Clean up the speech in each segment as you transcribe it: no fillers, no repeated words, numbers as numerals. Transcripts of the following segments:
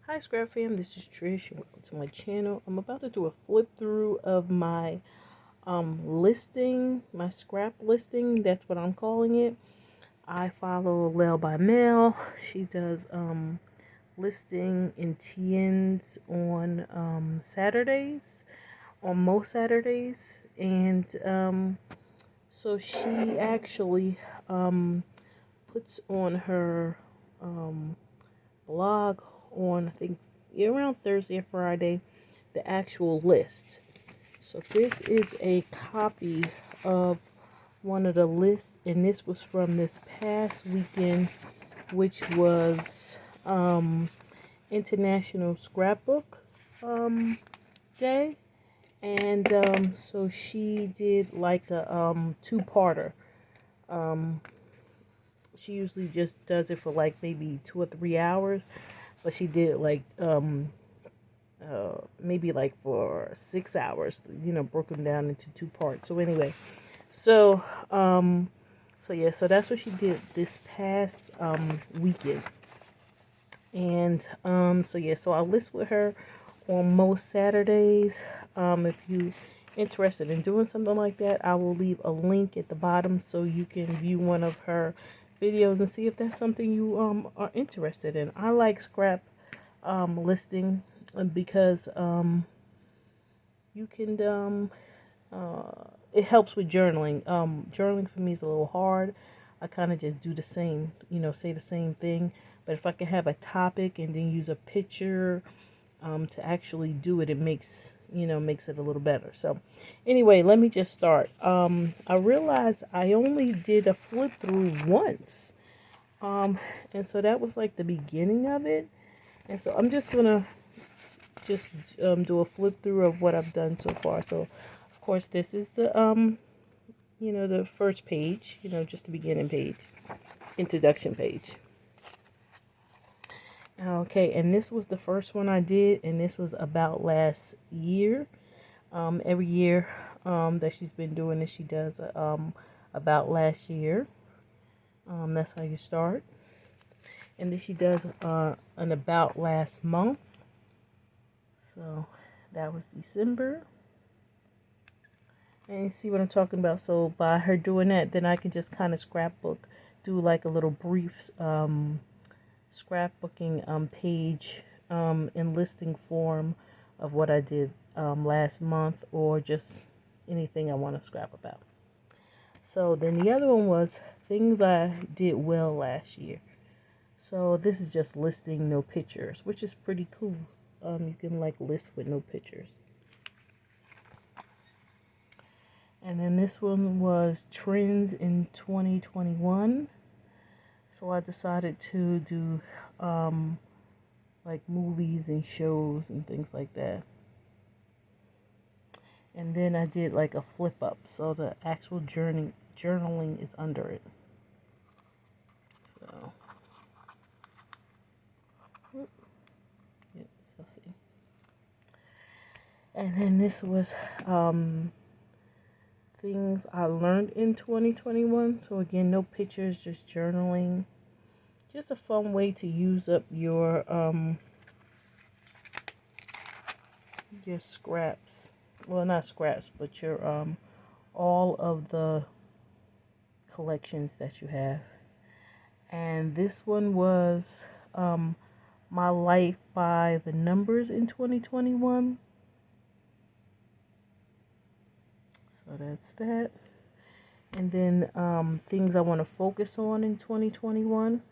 Hi Scrap Fam, this is Trish and welcome to my channel. I'm about to do a flip through of my listing, my scrap listing. That's what I'm calling it. I follow Layle By Mail. She does listing in TNs on Saturdays, on most Saturdays. And so she actually puts on her blog on, I think, around Thursday or Friday, the actual list. So this is a copy of one of the lists, and this was from this past weekend, which was International Scrapbook Day. And so she did like a two-parter. Um, she usually just does it for like maybe 2 or 3 hours, but she did like maybe like for 6 hours, broken down into two parts. So anyway, so yeah, so that's what she did this past weekend. And so yeah, so I'll list with her on most Saturdays. If you interested in doing something like that, I will leave a link at the bottom so you can view one of her videos and see if that's something you are interested in. I like scrap listing because you can it helps with journaling. Journaling for me is a little hard. I kind of just do the same, say the same thing. But if I can have a topic and then use a picture to actually do it, it makes it a little better. So anyway, let me just start. I realized I only did a flip through once. And so that was like the beginning of it. And so I'm just gonna do a flip through of what I've done so far. So of course this is the the first page, just the beginning page, introduction page. Okay, and this was the first one I did, and this was about last year. Every year that she's been doing this, she does about last year. That's how you start. And then she does an about last month. So that was December. And you see what I'm talking about. So by her doing that, then I can just kind of scrapbook, do like a little brief scrapbooking page in listing form of what I did last month, or just anything I want to scrap about. So then the other one was things I did well last year. So this is just listing no pictures, which is pretty cool. You can like list with no pictures. And then this one was trends in 2021. So I decided to do like movies and shows and things like that. And then I did like a flip up, so the actual journaling is under it. So, so see. And then this was things I learned in 2021. So again, no pictures, just journaling. Just a fun way to use up your scraps. Well, not scraps, but your all of the collections that you have. And this one was my life by the numbers in 2021. So that's that. And then things I want to focus on in 2021.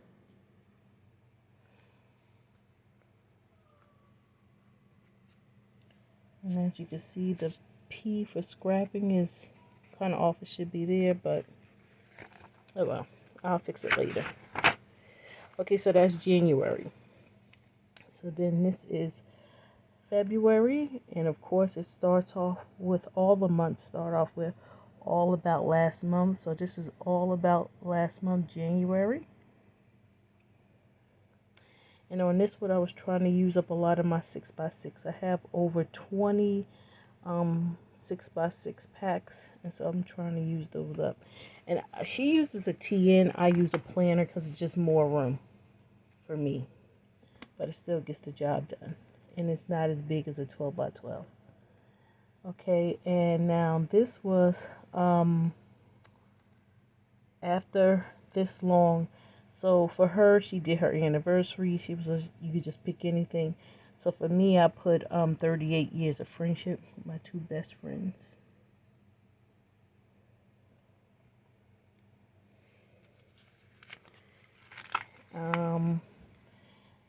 And as you can see, the P for scrapping is kind of off. It should be there, but oh well, I'll fix it later. Okay, so that's January. So then this is February, and of course it starts off with, all the months start off with all about last month. So this is all about last month, January. And on this one, I was trying to use up a lot of my 6x6. I have over 20 6x6 packs, and so I'm trying to use those up. And she uses a TN, I use a planner because it's just more room for me. but it still gets the job done. And it's not as big as a 12 by 12. Okay, and now this was after this long. So for her, she did her anniversary. You could just pick anything. So for me, I put 38 years of friendship with my two best friends.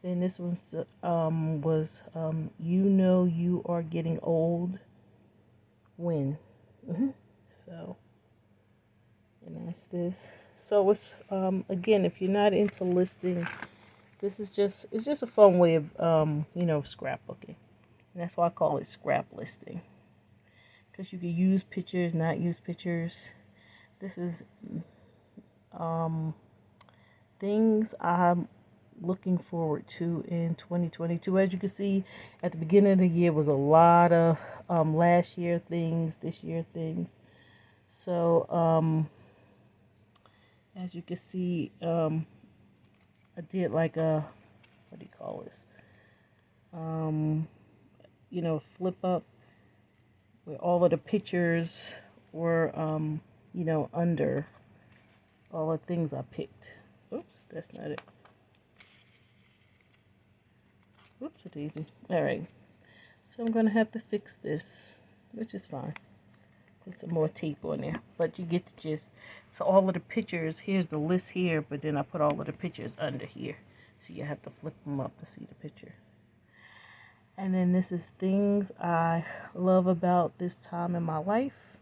Then this one was you know you are getting old when. So, and that's this. So it's again, if you're not into listing, this is it's just a fun way of scrapbooking. And that's why I call it scrap listing. Because you can use pictures, not use pictures. This is things I'm looking forward to in 2022. As you can see, at the beginning of the year was a lot of last year things, this year things. So as you can see, I did like a, what do you call this? Flip up where all of the pictures were, under all the things I picked. Oops, that's not it. Oops, it's easy. Alright, so I'm going to have to fix this, which is fine. Put some more tape on there, but you get the gist. So all of the pictures, here's the list here, but then I put all of the pictures under here. So you have to flip them up to see the picture. And then this is things I love about this time in my life.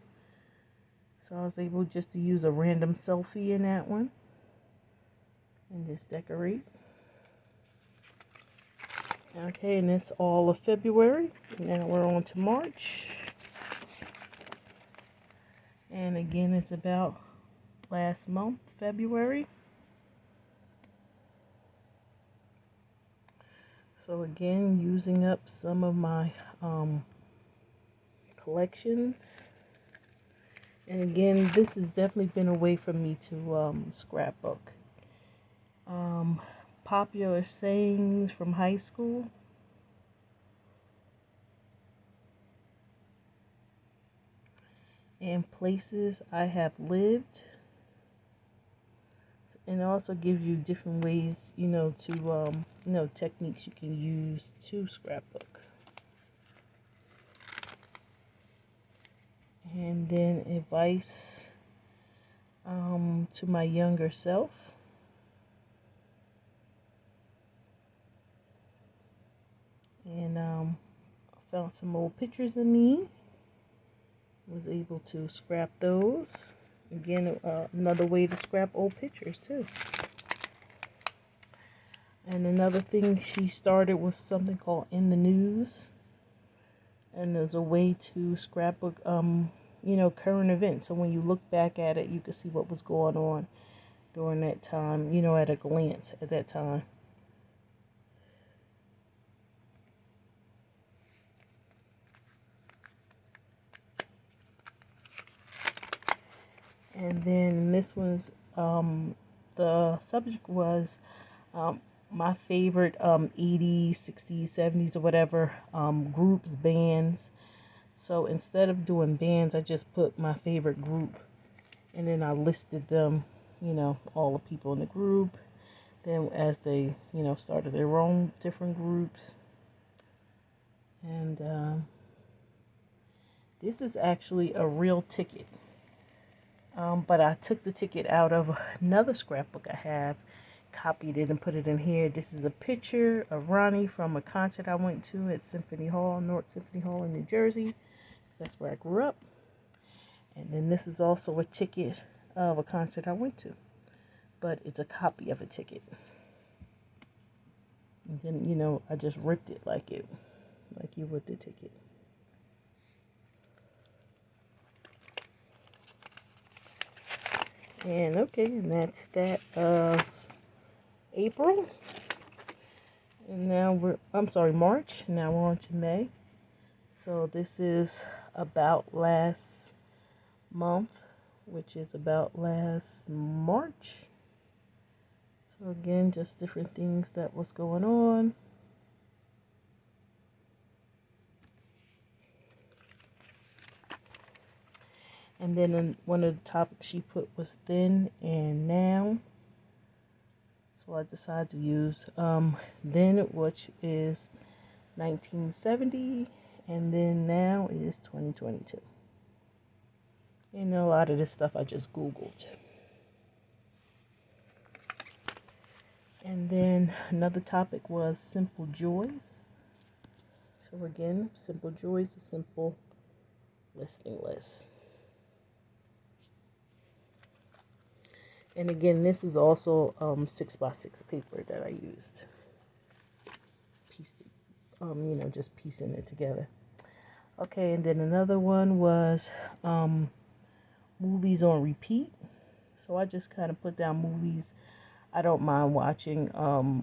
So I was able just to use a random selfie in that one. And just decorate. Okay, and it's all of February. Now we're on to March. And again, it's about last month, February. So again, using up some of my collections. And again, this has definitely been a way for me to scrapbook. Popular sayings from high school. And places I have lived. And it also gives you different ways, to, techniques you can use to scrapbook. And then advice to my younger self. And I found some old pictures of me. Was able to scrap those. Again, another way to scrap old pictures too. And another thing she started was something called In the News. And there's a way to scrapbook, current events. So when you look back at it, you can see what was going on during that time, at a glance at that time. And then this one's, the subject was my favorite 80s, 60s, 70s, or whatever groups, bands. So instead of doing bands, I just put my favorite group. And then I listed them, all the people in the group. Then as they, started their own different groups. And this is actually a real ticket. But I took the ticket out of another scrapbook I have, copied it and put it in here. This is a picture of Ronnie from a concert I went to at Symphony Hall, North Symphony Hall in New Jersey. That's where I grew up. And then this is also a ticket of a concert I went to. But it's a copy of a ticket. And then, I just ripped it like you would the ticket. And okay, and that's that of April. And now March. Now we're on to May. So this is about last month, which is about last March. So again, just different things that was going on. And then one of the topics she put was then and now. So I decided to use then, which is 1970, and then now is 2022. You know, a lot of this stuff I just Googled. And then another topic was simple joys. So again, simple joys, a simple listing list. And again, this is also 6x6 paper that I used. Pieced it, just piecing it together. Okay, and then another one was movies on repeat. So I just kind of put down movies I don't mind watching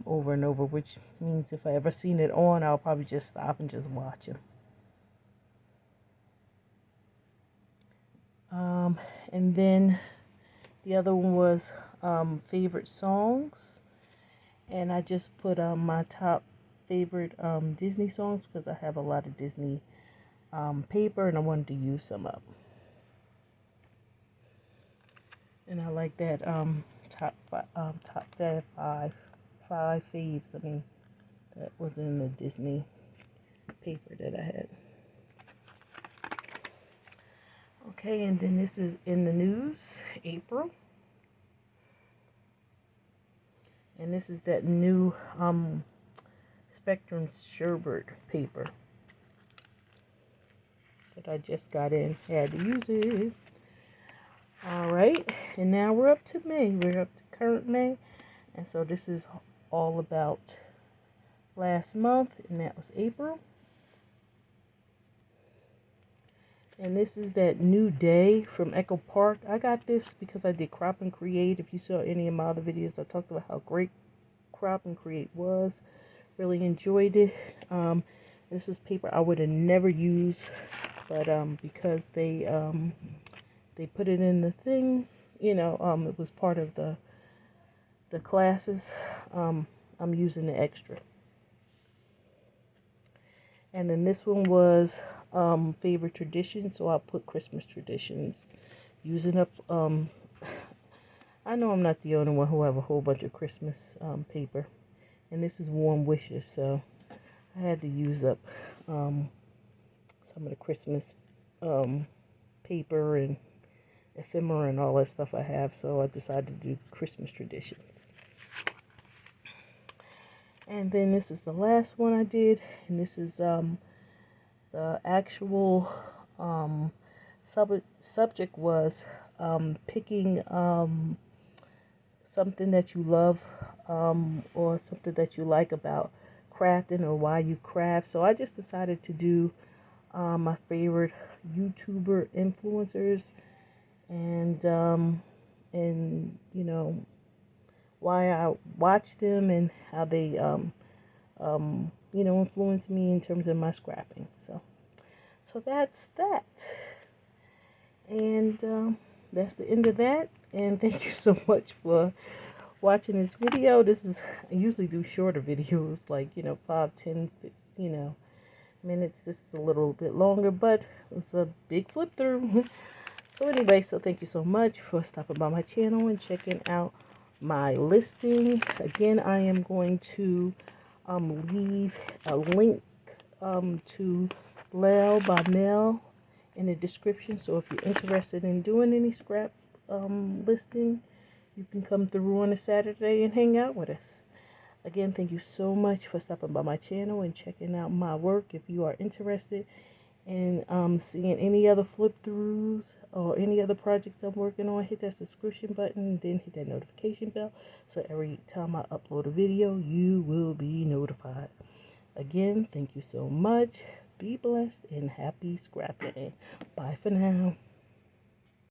over and over, which means if I ever seen it on, I'll probably just stop and just watch them. And then the other one was favorite songs, and I just put my top favorite Disney songs because I have a lot of Disney paper and I wanted to use some up. And I like that top five faves. I mean, that was in the Disney paper that I had. Okay, and then this is in the news, April. And this is that new Spectrum Sherbert paper that I just got in. Had to use it. Alright, and now we're up to May. We're up to current May. And so this is all about last month, and that was April. And this is that New Day from Echo Park. I got this because I did Crop and Create. If you saw any of my other videos, I talked about how great Crop and Create was. Really enjoyed it. This was paper I would have never used, but because they put it in the thing, it was part of the classes. I'm using the extra. And then this one was favorite tradition, so I put Christmas traditions. Using up, I know I'm not the only one who have a whole bunch of Christmas paper. And this is warm wishes, so I had to use up some of the Christmas paper and ephemera and all that stuff I have, so I decided to do Christmas traditions. And then this is the last one I did, and this is the actual subject was picking something that you love or something that you like about crafting or why you craft. So I just decided to do my favorite YouTuber influencers and why I watch them and how they influence me in terms of my scrapping. So that's that. And that's the end of that. And thank you so much for watching this video. I usually do shorter videos, like 5-10 minutes. This is a little bit longer, but it's a big flip through. So anyway, so thank you so much for stopping by my channel and checking out my listing. Again, I am going to leave a link to Layle By Mail in the description. So if you're interested in doing any scrap listing, you can come through on a Saturday and hang out with us. Again, thank you so much for stopping by my channel and checking out my work. If you are interested in seeing any other flip throughs or any other projects I'm working on, hit that subscription button and then hit that notification bell, so every time I upload a video you will be notified. Again, thank you so much. Be blessed and happy scrapping. Bye for now.